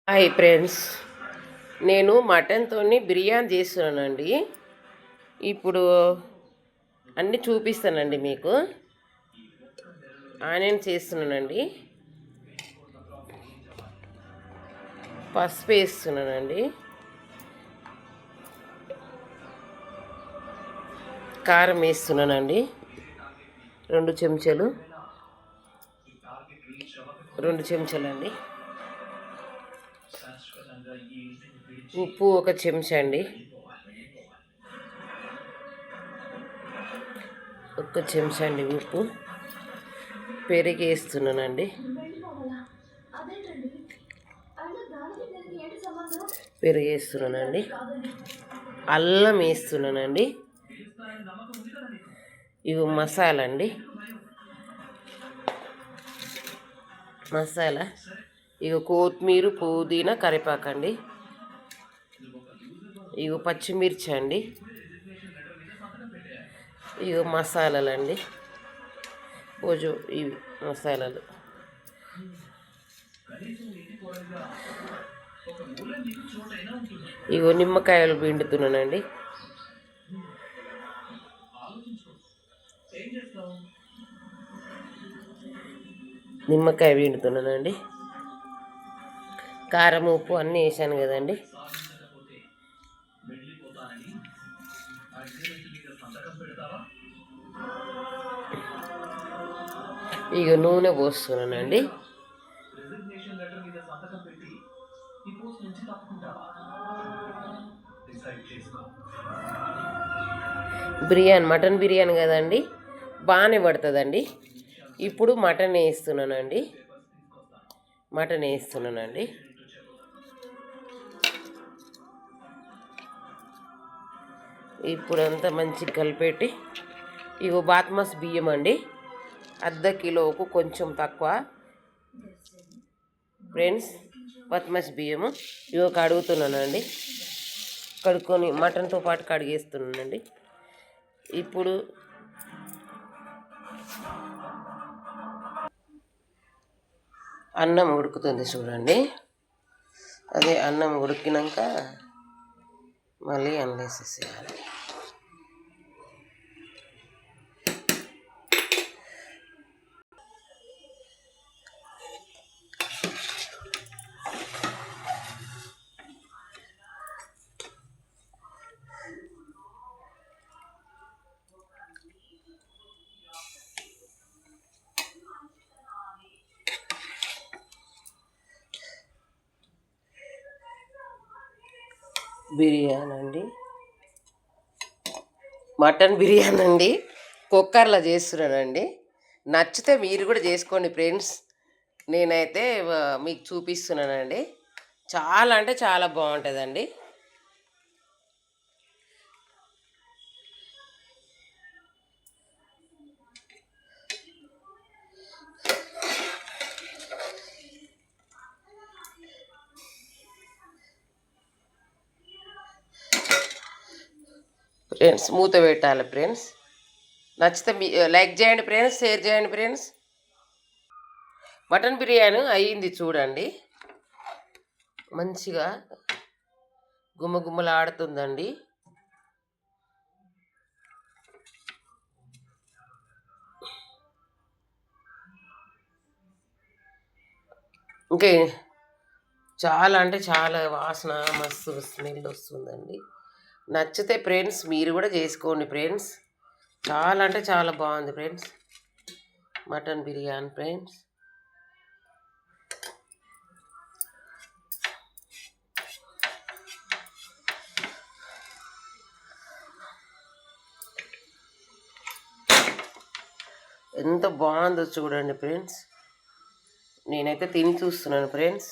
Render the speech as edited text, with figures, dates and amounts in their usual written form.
Hi friends, నేను మటన్తో బిర్యానీ చేస్తున్నానండి. ఇప్పుడు అన్నీ చూపిస్తానండి మీకు. ఆనియన్ చేస్తున్నానండి, పసుపు వేస్తున్నానండి, కారం వేస్తున్నానండి 2 చెంచాలు, 2 చెంచాలండి. ఉప్పు 1 చెంచా అండి, 1 చెంచా అండి ఉప్పు. పెరుగు వేస్తున్నానండి, పెరుగు వేస్తున్నానండి, అల్లం వేస్తున్నానండి. ఇవి మసాలా అండి, మసాలా. ఇక కొత్తిమీర, పుదీనా, కరివేపాకండి. ఇక పచ్చిమిర్చి అండి. ఇక మసాలాలండి, కొంచెం ఇవి మసాలాలు. ఇగో నిమ్మకాయలు పిండుతున్నానండి. నిమ్మకాయ పిండుతున్నానండి. కారం, ఉప్పు అన్నీ వేసాను కదండి. ఇక నూనె పోస్తున్నానండి. మటన్ బిర్యానీ కదండి, బాగానే పడుతుందండి. ఇప్పుడు మటన్ వేస్తున్నానండి. ఇప్పుడు అంతా మంచిగా కలిపెట్టి, ఇగో బాస్మతి బియ్యం అండి, ½ కిలోకు కొంచెం తక్కువ ఫ్రెండ్స్. బాస్మతి బియ్యము ఇగో కడుగుతున్నానండి. కడుక్కొని మటన్తో పాటు కడిగేస్తున్నానండి. ఇప్పుడు అన్నం ఉడుకుతుంది చూడండి. అదే అన్నం ఉడికినాక మళ్ళీ అన్నం వేసేసేయాలి. బిర్యానీ అండి, మటన్ బిర్యానీ అండి, కుక్కర్లో చేస్తున్నానండి. నచ్చితే మీరు కూడా చేసుకోండి ఫ్రెండ్స్. నేనైతే మీకు చూపిస్తున్నానండి. చాలా అంటే చాలా బాగుంటుందండి. ఫ్రెండ్స్ మూత పెట్టాలి ఫ్రెండ్స్. నచ్చితే లైక్ చేయండి ఫ్రెండ్స్, షేర్ చేయండి ఫ్రెండ్స్. మటన్ బిర్యానీ అయ్యింది చూడండి, మంచిగా గుమ్మగుమ్మలాడుతుందండి. ఇంకా చాలా అంటే చాలా వాసన, మస్తు స్మెల్ వస్తుందండి. నచ్చితే ఫ్రెండ్స్ మీరు కూడా చేసుకోండి ఫ్రెండ్స్. చాలా అంటే చాలా బాగుంది ఫ్రెండ్స్ మటన్ బిర్యానీ ఫ్రెండ్స్. ఎంత బాగుందో చూడండి ఫ్రెండ్స్. నేనైతే తిని చూస్తున్నాను ఫ్రెండ్స్.